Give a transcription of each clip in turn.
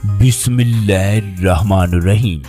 बिस्मिल्लाहिर्रहमानिर्रहीम।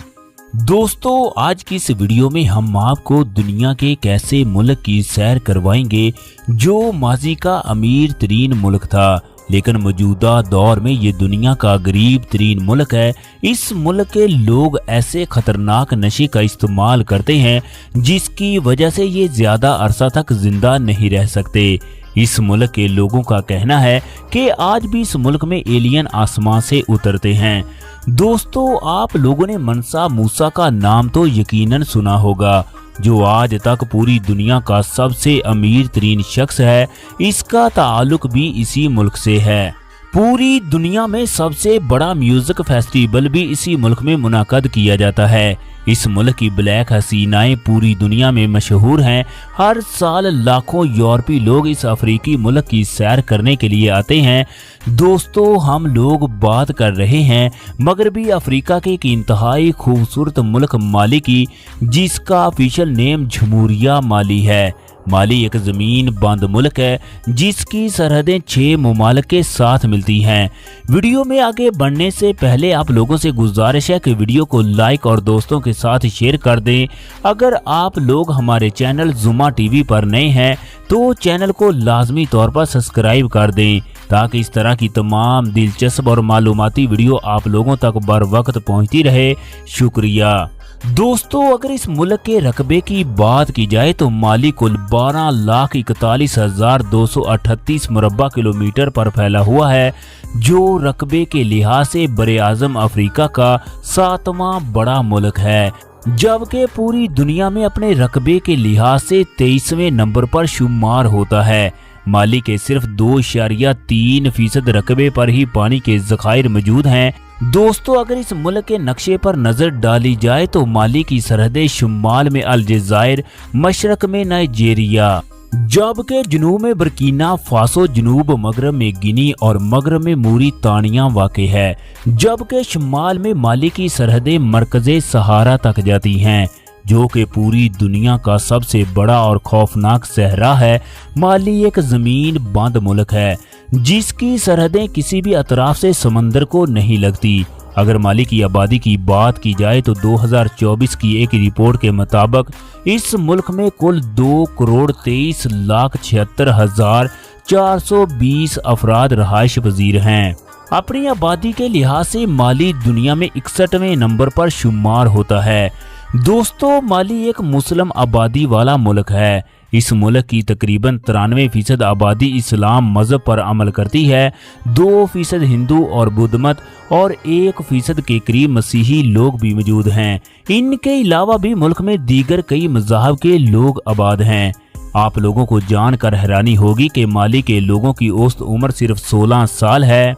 दोस्तों, आज की इस वीडियो में हम आपको दुनिया के एक ऐसे मुल्क की सैर करवाएंगे जो माजी का अमीर तरीन मुल्क था, लेकिन मौजूदा दौर में ये दुनिया का गरीब तरीन मुल्क है। इस मुल्क के लोग ऐसे खतरनाक नशे का इस्तेमाल करते हैं जिसकी वजह से ये ज्यादा अरसा तक जिंदा नहीं रह सकते। इस मुल्क के लोगों का कहना है कि आज भी इस मुल्क में एलियन आसमान से उतरते हैं। दोस्तों, आप लोगों ने मनसा मूसा का नाम तो यकीनन सुना होगा, जो आज तक पूरी दुनिया का सबसे अमीर तरीन शख्स है। इसका ताल्लुक भी इसी मुल्क से है। पूरी दुनिया में सबसे बड़ा म्यूजिक फेस्टिवल भी इसी मुल्क में मुनाकद किया जाता है। इस मुल्क की ब्लैक हसीनाएं पूरी दुनिया में मशहूर हैं। हर साल लाखों यूरोपीय लोग इस अफ्रीकी मुल्क की सैर करने के लिए आते हैं। दोस्तों, हम लोग बात कर रहे हैं मगरबी अफ्रीका के एक इंतहाई खूबसूरत मुल्क माली की, जिसका ऑफिशियल नेम जमहूरिया माली है। माली एक जमीन बंद मुल्क है जिसकी सरहदें 6 ममालिक के साथ मिलती हैं। वीडियो में आगे बढ़ने से पहले आप लोगों से गुजारिश है कि वीडियो को लाइक और दोस्तों के साथ शेयर कर दें। अगर आप लोग हमारे चैनल जुमा टीवी पर नए हैं तो चैनल को लाजमी तौर पर सब्सक्राइब कर दें, ताकि इस तरह की तमाम दिलचस्प और मालूमाती वीडियो आप लोगों तक बर वक्त पहुँचती रहे। शुक्रिया। दोस्तों, अगर इस मुल्क के रकबे की बात की जाए तो माली कुल 12,41,238 मुरब्बा किलोमीटर पर फैला हुआ है, जो रकबे के लिहाज से बरे आज़म अफ्रीका का 7वां बड़ा मुल्क है, जबकि पूरी दुनिया में अपने रकबे के लिहाज से 23वें नंबर पर शुमार होता है। माली के सिर्फ 2.3% रकबे पर ही पानी के ज़खायर मौजूद हैं। दोस्तों, अगर इस मुल्क के नक्शे पर नजर डाली जाए तो माली की सरहदें शुमाल में अलजायर, मशरक में नाइजीरिया, जबकि जुनूब में बर्किना फासो, जनूब मगरब में गिनी और मगरब में मूरितानिया वाक़ है, जबकि शुमाल में माली की सरहदें मरकज़े सहारा तक जाती हैं, जो कि पूरी दुनिया का सबसे बड़ा और खौफनाक सहरा है। माली एक जमीन बंद मुल्क है जिसकी सरहदें किसी भी अतराफ से समंदर को नहीं लगती। अगर माली की आबादी की बात की जाए तो 2024 की एक रिपोर्ट के मुताबिक इस मुल्क में कुल 2,23,76,420 अफराद रहायश पजीर हैं। अपनी आबादी के लिहाज से माली दुनिया में 61वें नंबर पर शुमार होता है। दोस्तों, माली एक मुस्लिम आबादी वाला मुल्क है। इस मुल्क की तकरीबन 93% आबादी इस्लाम मजहब पर अमल करती है। 2% हिंदू और बुद्ध मत और 1% के करीब मसीही लोग भी मौजूद हैं। इनके अलावा भी मुल्क में दीगर कई मज़ाहब के लोग आबाद हैं। आप लोगों को जानकर हैरानी होगी कि माली के लोगों की औसत उम्र सिर्फ 16 साल है,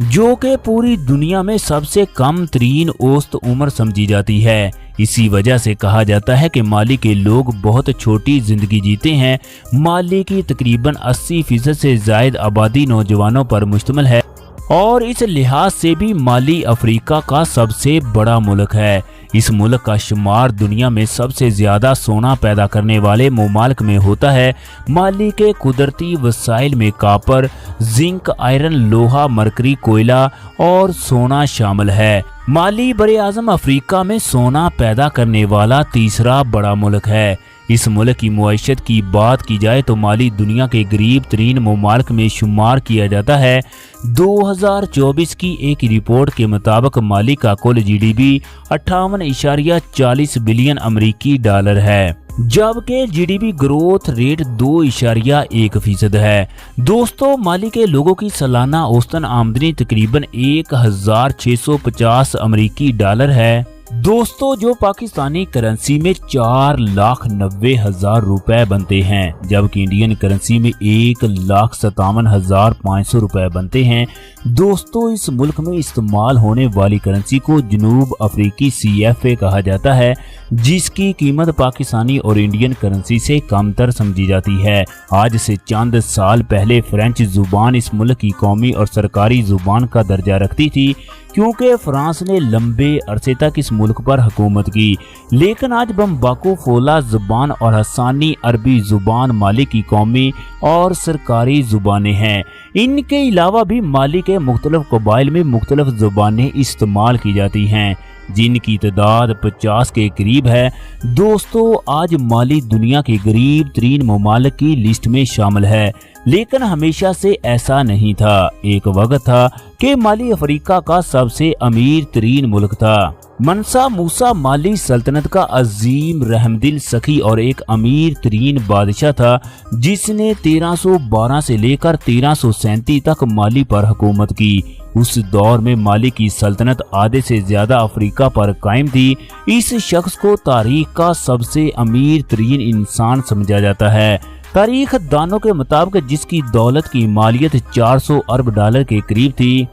जो कि पूरी दुनिया में सबसे कम तरीन औसत उम्र समझी जाती है। इसी वजह से कहा जाता है कि माली के लोग बहुत छोटी जिंदगी जीते हैं। माली की तकरीबन 80% से ज्यादा आबादी नौजवानों पर मुश्तमिल है और इस लिहाज से भी माली अफ्रीका का सबसे बड़ा मुल्क है। इस मुल्क का शुमार दुनिया में सबसे ज्यादा सोना पैदा करने वाले ममालिक में होता है। माली के कुदरती वसाइल में कॉपर, जिंक, आयरन, लोहा, मरकरी, कोयला और सोना शामिल है। माली बरे आज़म अफ्रीका में सोना पैदा करने वाला तीसरा बड़ा मुल्क है। इस मुल्क की मुआइशत की बात की जाए तो माली दुनिया के गरीब तरीन ममालिक में शुमार किया जाता है। 2024 की एक रिपोर्ट के मुताबिक माली का कुल GDP 58.40 बिलियन अमेरिकी डॉलर है, जबकि GDP ग्रोथ रेट 2.1% है। दोस्तों, माली के लोगों की सालाना औसतन आमदनी तकरीबन 1,650 अमेरिकी डॉलर है। दोस्तों, जो पाकिस्तानी करेंसी में 4,90,000 रुपए बनते हैं, जबकि इंडियन करेंसी में 1,57,500 रुपए बनते हैं। दोस्तों, इस मुल्क में इस्तेमाल होने वाली करेंसी को जनूब अफ्रीकी CFA कहा जाता है, जिसकी कीमत पाकिस्तानी और इंडियन करेंसी से कमतर समझी जाती है। आज से चंद साल पहले फ्रेंच जुबान इस मुल्क की कौमी और सरकारी जुबान का दर्जा रखती थी, क्योंकि फ्रांस ने लंबे अरसे तक इस मुल्क पर हुकूमत की, लेकिन आज बम्बाकू फोला जुबान और हसानी अरबी जुबान माली की कौमी और सरकारी जुबानें हैं। इनके अलावा भी माली के मुख्तलिफ कबाइल में मुख्तलिफ जुबानें इस्तेमाल की जाती हैं, जिनकी तादाद 50 के करीब है। दोस्तों, आज माली दुनिया के गरीब तरीन ममालिक की लिस्ट में शामिल है, लेकिन हमेशा से ऐसा नहीं था। एक वक्त था कि माली अफ्रीका का सबसे अमीर तरीन मुल्क था। मनसा मूसा माली सल्तनत का अजीम रहमदिल सखी और एक अमीर तरीन बादशाह था, जिसने 1312 से लेकर 1337 तक माली पर हुकूमत की। उस दौर में माली की सल्तनत आधे से ज्यादा अफ्रीका पर कायम थी। इस शख्स को तारीख का सबसे अमीर तरीन इंसान समझा जाता है। तारीख दानों के मुताबिक जिसकी दौलत की मालियत 400 अरब डॉलर के करीब थी।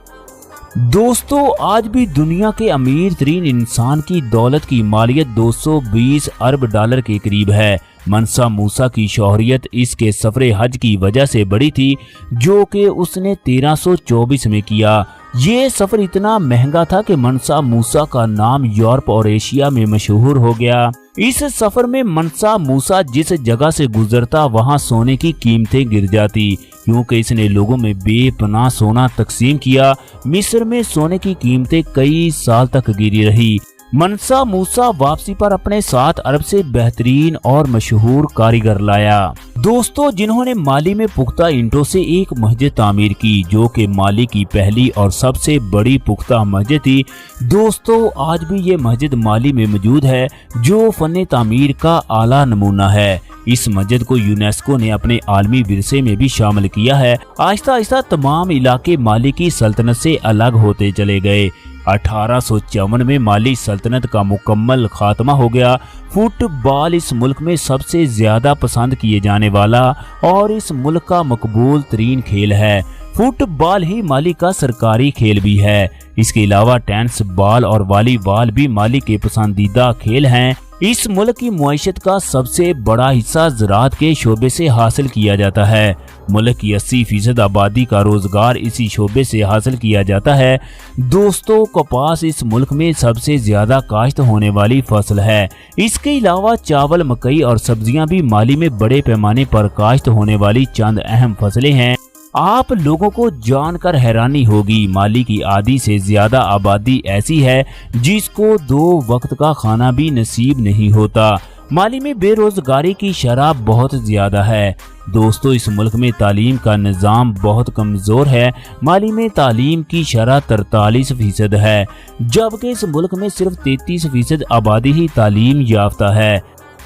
दोस्तों, आज भी दुनिया के अमीर तरीन इंसान की दौलत की मालियत 220 अरब डॉलर के करीब है। मनसा मूसा की शोहरियत इसके सफरे हज की वजह से बढ़ी थी, जो कि उसने 1324 में किया। ये सफर इतना महंगा था कि मनसा मूसा का नाम यूरोप और एशिया में मशहूर हो गया। इस सफर में मनसा मूसा जिस जगह से गुजरता वहां सोने की कीमतें गिर जाती, क्योंकि इसने लोगों में बेपनाह सोना तकसीम किया। मिस्र में सोने की कीमतें कई साल तक गिरी रही। मनसा मूसा वापसी पर अपने 7 अरब से बेहतरीन और मशहूर कारीगर लाया। दोस्तों, जिन्होंने माली में पुख्ता ईंटों से एक मस्जिद तामीर की, जो कि माली की पहली और सबसे बड़ी पुख्ता मस्जिद थी। दोस्तों, आज भी ये मस्जिद माली में मौजूद है, जो फन तामीर का आला नमूना है। इस मस्जिद को यूनेस्को ने अपने आलमी विरसे में भी शामिल किया है। आहिस्ता आहिस्ता तमाम इलाके माली की सल्तनत से अलग होते चले गए। 1854 में माली सल्तनत का मुकम्मल खात्मा हो गया। फुटबॉल इस मुल्क में सबसे ज्यादा पसंद किए जाने वाला और इस मुल्क का मकबूल तरीन खेल है। फुटबॉल ही माली का सरकारी खेल भी है। इसके अलावा टेनिस बॉल और वॉलीबॉल भी माली के पसंदीदा खेल हैं। इस मुल्क की मुआशत का सबसे बड़ा हिस्सा ज़राअत के शोबे से हासिल किया जाता है। मुल्क की 80% आबादी का रोजगार इसी शोबे से हासिल किया जाता है। दोस्तों, कपास इस मुल्क में सबसे ज्यादा काश्त होने वाली फसल है। इसके अलावा चावल, मकई और सब्जियां भी माली में बड़े पैमाने पर काश्त होने वाली चंद अहम फसलें हैं। आप लोगों को जानकर हैरानी होगी, माली की आधी से ज्यादा आबादी ऐसी है जिसको 2 वक्त का खाना भी नसीब नहीं होता। माली में बेरोजगारी की शरह बहुत ज्यादा है। दोस्तों, इस मुल्क में तालीम का निज़ाम बहुत कमज़ोर है। माली में तालीम की शरह 43% है, जबकि इस मुल्क में सिर्फ 33% आबादी ही तालीम याफ्ता है।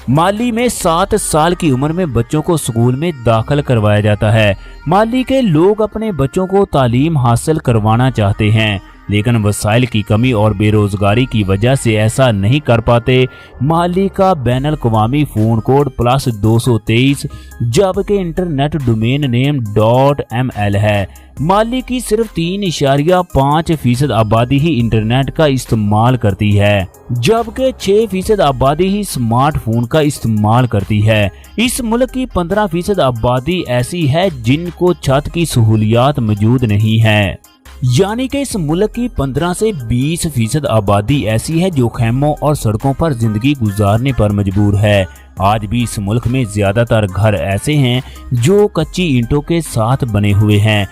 माली में 7 साल की उम्र में बच्चों को स्कूल में दाखिल करवाया जाता है। माली के लोग अपने बच्चों को तालीम हासिल करवाना चाहते हैं, लेकिन वसाइल की कमी और बेरोजगारी की वजह से ऐसा नहीं कर पाते। माली का बैनुल अक़वामी फ़ोन कोड +223, जबकि इंटरनेट डोमेन नेम .ml है। माली की सिर्फ 3.5% आबादी ही इंटरनेट का इस्तेमाल करती है, जबकि 6% आबादी ही स्मार्टफोन का इस्तेमाल करती है। इस मुल्क की 15% आबादी ऐसी है जिनको छत की सहूलियात मौजूद नहीं है, यानी कि इस मुल्क की 15 से 20% आबादी ऐसी है जो खैमों और सड़कों पर जिंदगी गुजारने पर मजबूर है। आज भी इस मुल्क में ज्यादातर घर ऐसे हैं जो कच्ची ईंटों के साथ बने हुए हैं।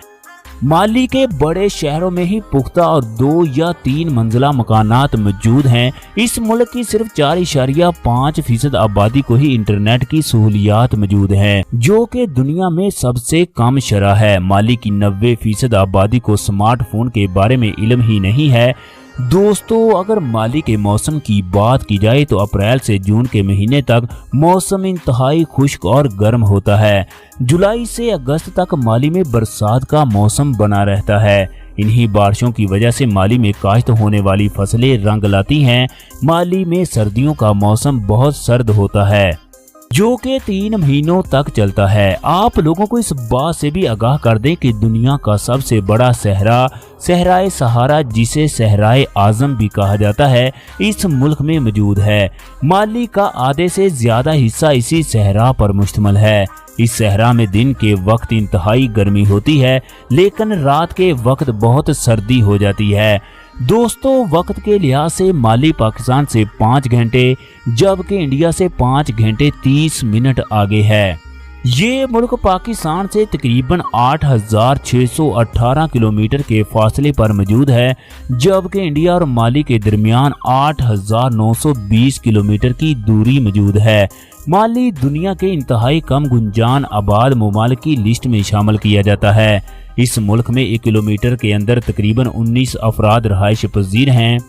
माली के बड़े शहरों में ही पुख्ता और 2 या 3 मंजिला मकानात मौजूद हैं। इस मुल्क की सिर्फ 4.5% आबादी को ही इंटरनेट की सहूलियात मौजूद हैं, जो कि दुनिया में सबसे कम शरह है। माली की 90% आबादी को स्मार्टफोन के बारे में इल्म ही नहीं है। दोस्तों, अगर माली के मौसम की बात की जाए तो अप्रैल से जून के महीने तक मौसम इंतहाई खुश्क और गर्म होता है। जुलाई से अगस्त तक माली में बरसात का मौसम बना रहता है। इन्हीं बारिशों की वजह से माली में काश्त होने वाली फसलें रंग लाती हैं। माली में सर्दियों का मौसम बहुत सर्द होता है, जो कि 3 महीनों तक चलता है। आप लोगों को इस बात से भी आगाह कर दें कि दुनिया का सबसे बड़ा सहरा सहराए सहारा, जिसे सहराए आजम भी कहा जाता है, इस मुल्क में मौजूद है। माली का आधे से ज्यादा हिस्सा इसी सहरा पर मुश्तमिल है। इस सहरा में दिन के वक्त इंतहाई गर्मी होती है, लेकिन रात के वक्त बहुत सर्दी हो जाती है। दोस्तों, वक्त के लिहाज से माली पाकिस्तान से 5 घंटे जबकि इंडिया से 5 घंटे 30 मिनट आगे है। ये मुल्क पाकिस्तान से तकरीबन 8,618 किलोमीटर के फासले पर मौजूद है, जबकि इंडिया और माली के दरमियान 8,920 किलोमीटर की दूरी मौजूद है। माली दुनिया के इंतहाई कम गुंजान आबाद ममालिक की लिस्ट में शामिल किया जाता है। इस मुल्क में 1 किलोमीटर के अंदर तकरीबन 19 अफराद रहायश पजीर हैं।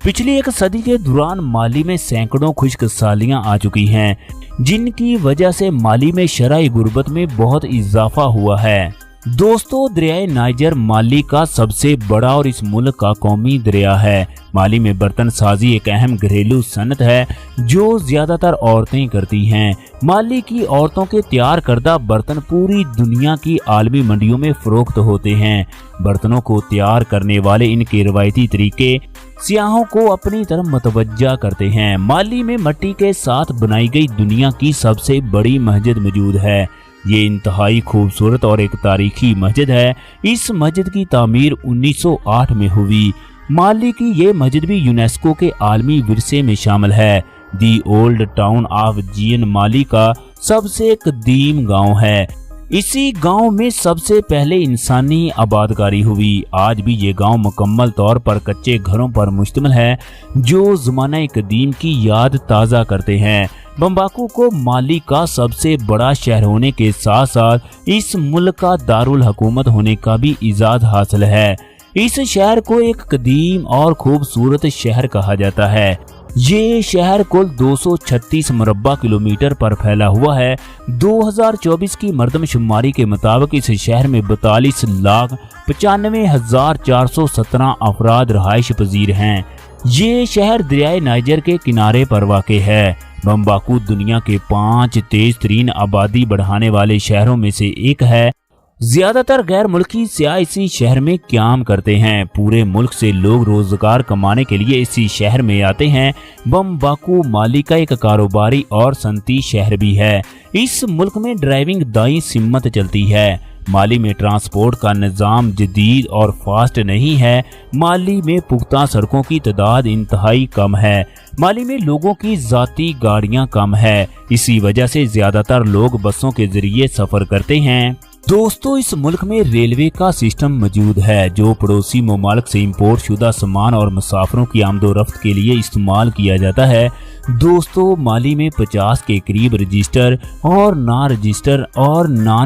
पिछली 1 सदी के दौरान माली में सैकड़ों खुश्क सालियां आ चुकी हैं, जिनकी वजह से माली में शरई गुर्बत में बहुत इजाफा हुआ है। दोस्तों, दरियाए नाइजर माली का सबसे बड़ा और इस मुल्क का कौमी दरिया है। माली में बर्तन साजी एक अहम घरेलू सनत है जो ज्यादातर औरतें करती हैं। माली की औरतों के तैयार करदा बर्तन पूरी दुनिया की आलमी मंडियों में फरोख्त होते हैं। बर्तनों को तैयार करने वाले इनके रवायती तरीके सियाहों को अपनी तरफ मतवज्जा करते हैं। माली में मिट्टी के साथ बनाई गई दुनिया की सबसे बड़ी मस्जिद मौजूद है। ये इंतहाई खूबसूरत और एक तारीखी मस्जिद है। इस मस्जिद की तामीर 1908 में हुई। माली की ये मस्जिद भी यूनेस्को के आलमी विरसे में शामिल है। दी ओल्ड टाउन ऑफ जियन माली का सबसे कदीम गांव है। इसी गांव में सबसे पहले इंसानी आबादकारी हुई। आज भी ये गांव मुकम्मल तौर पर कच्चे घरों पर मुश्तमिल है जो ज़माना कदीम की याद ताज़ा करते हैं। बम्बाकू को माली का सबसे बड़ा शहर होने के साथ साथ इस मुल्क का दारुल हुकूमत होने का भी इजाज़ हासिल है। इस शहर को एक कदीम और खूबसूरत शहर कहा जाता है। ये शहर कुल 236 मुरब्बा किलोमीटर पर फैला हुआ है। 2024 की मरदमशुमारी के मुताबिक इस शहर में 42,95,417 अफराद रहायश पजीर हैं। ये शहर दरियाए नाइजर के किनारे पर वाक़ है। बम्बाकू दुनिया के 5 तेज तरीन आबादी बढ़ाने वाले शहरों में से एक है। ज्यादातर गैर मुल्की सियाह इसी शहर में क्याम करते हैं। पूरे मुल्क से लोग रोजगार कमाने के लिए इसी शहर में आते हैं। बम्बाकू माली का एक कारोबारी और सनती शहर भी है। इस मुल्क में ड्राइविंग दाई सिम्मत चलती है। माली में ट्रांसपोर्ट का निज़ाम जदीद और फास्ट नहीं है। माली में पुख्ता सड़कों की तादाद इंतहाई कम है। माली में लोगों की जाती गाड़ियां कम है। इसी वजह से ज्यादातर लोग बसों के जरिए सफर करते हैं। दोस्तों, इस मुल्क में रेलवे का सिस्टम मौजूद है जो पड़ोसी ममालिक से इंपोर्ट शुदा सामान और मुसाफिरों की आमदोरफ्त के लिए इस्तेमाल किया जाता है। दोस्तों, माली में 50 के करीब रजिस्टर और नॉन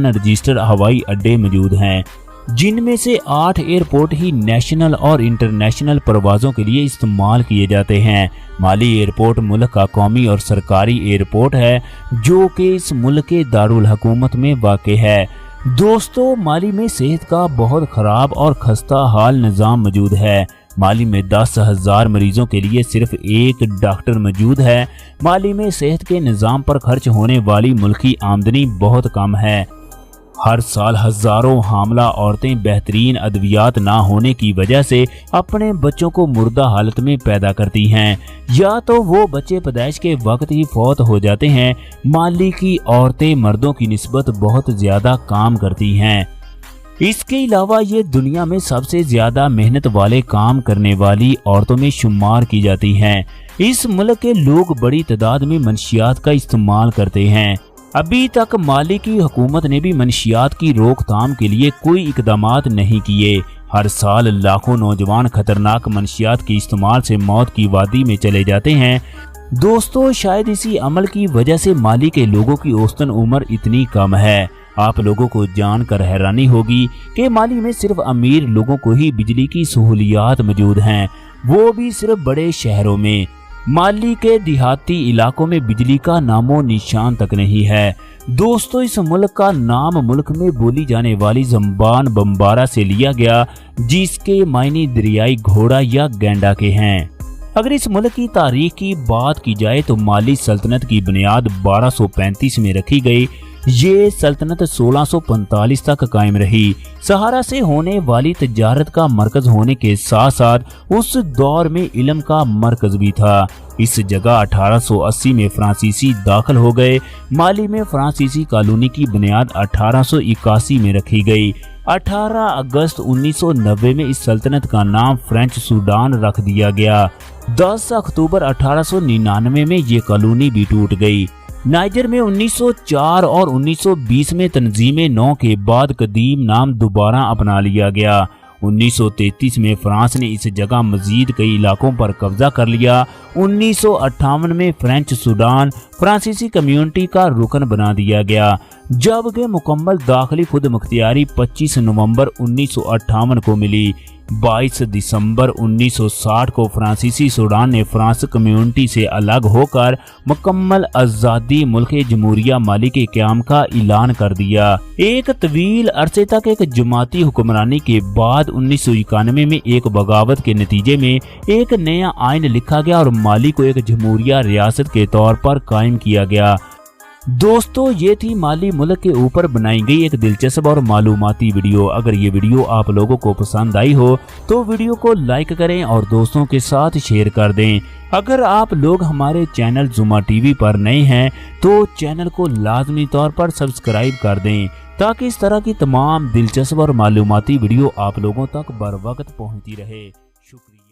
रजिस्टर हवाई अड्डे मौजूद हैं, जिनमें से 8 एयरपोर्ट ही नेशनल और इंटरनेशनल परवाज़ों के लिए इस्तेमाल किए जाते हैं। माली एयरपोर्ट मुल्क का कौमी और सरकारी एयरपोर्ट है जो कि इस मुल्क के दारुल हुकूमत में वाक़ है। दोस्तों, माली में सेहत का बहुत ख़राब और खस्ता हाल निज़ाम मौजूद है। माली में 10,000 मरीजों के लिए सिर्फ एक डॉक्टर मौजूद है। माली में सेहत के निज़ाम पर खर्च होने वाली मुल्की आमदनी बहुत कम है। हर साल हजारों हामला औरतें बेहतरीन अद्वियात ना होने की वजह से अपने बच्चों को मुर्दा हालत में पैदा करती हैं, या तो वो बच्चे पैदाइश के वक्त ही फौत हो जाते हैं। माली की औरतें मर्दों की निस्बत बहुत ज्यादा काम करती हैं। इसके अलावा ये दुनिया में सबसे ज्यादा मेहनत वाले काम करने वाली औरतों में शुमार की जाती हैं। इस मुल्क के लोग बड़ी तादाद में मनशियात का इस्तेमाल करते हैं। अभी तक माली की हुकूमत ने भी मनशियात की रोकथाम के लिए कोई इकदामात नहीं किए। हर साल लाखों नौजवान खतरनाक मनशियात के इस्तेमाल से मौत की वादी में चले जाते हैं। दोस्तों, शायद इसी अमल की वजह से माली के लोगों की औसतन उम्र इतनी कम है। आप लोगों को जानकर हैरानी होगी कि माली में सिर्फ अमीर लोगों को ही बिजली की सहूलियात मौजूद हैं, वो भी सिर्फ बड़े शहरों में। माली के देहाती इलाकों में बिजली का नामो निशान तक नहीं है। दोस्तों, इस मुल्क का नाम मुल्क में बोली जाने वाली ज़बान बम्बारा से लिया गया, जिसके मायने दरियाई घोड़ा या गैंडा के हैं। अगर इस मुल्क की तारीख की बात की जाए तो माली सल्तनत की बुनियाद 1235 में रखी गई। ये सल्तनत 1645 तक कायम रही। सहारा से होने वाली तजारत का मरकज होने के साथ साथ उस दौर में इल्म का मरकज भी था। इस जगह 1880 में फ्रांसीसी दाखिल हो गए। माली में फ्रांसीसी कॉलोनी की बुनियाद 1881 में रखी गई। 18 अगस्त 1990 में इस सल्तनत का नाम फ्रेंच सूडान रख दिया गया। 10 अक्टूबर 1899 में ये कॉलोनी भी टूट गई। नाइजर में 1904 और 1920 में तंजीम नौ के बाद कदीम नाम दोबारा अपना लिया गया। 1933 में फ्रांस ने इस जगह मजीद कई इलाकों पर कब्जा कर लिया। 1958 में फ्रेंच सूडान फ्रांसीसी कम्युनिटी का रुकन बना दिया गया, जबकि मुकम्मल दाखिली खुद मुख्तियारी 25 नवंबर 1958 को मिली। 22 दिसंबर 1960 को फ्रांसीसी सूडान ने फ्रांस कम्युनिटी से अलग होकर मुकम्मल आज़ादी मुल्क जमहूरिया माली के क़याम का ऐलान कर दिया। एक तवील अरसे तक एक जमाती हुक्मरानी के बाद 1991 में एक बगावत के नतीजे में एक नया आइन लिखा गया और माली को एक जमहूरिया रियासत के तौर पर कायम किया गया। दोस्तों, ये थी माली मुल्क के ऊपर बनाई गई एक दिलचस्प और मालूमाती वीडियो। अगर ये वीडियो आप लोगों को पसंद आई हो तो वीडियो को लाइक करें और दोस्तों के साथ शेयर कर दें। अगर आप लोग हमारे चैनल जुमा टीवी पर नए हैं तो चैनल को लाजमी तौर पर सब्सक्राइब कर दें, ताकि इस तरह की तमाम दिलचस्प और मालूमाती वीडियो आप लोगों तक बर वक्त पहुंचती रहे। शुक्रिया।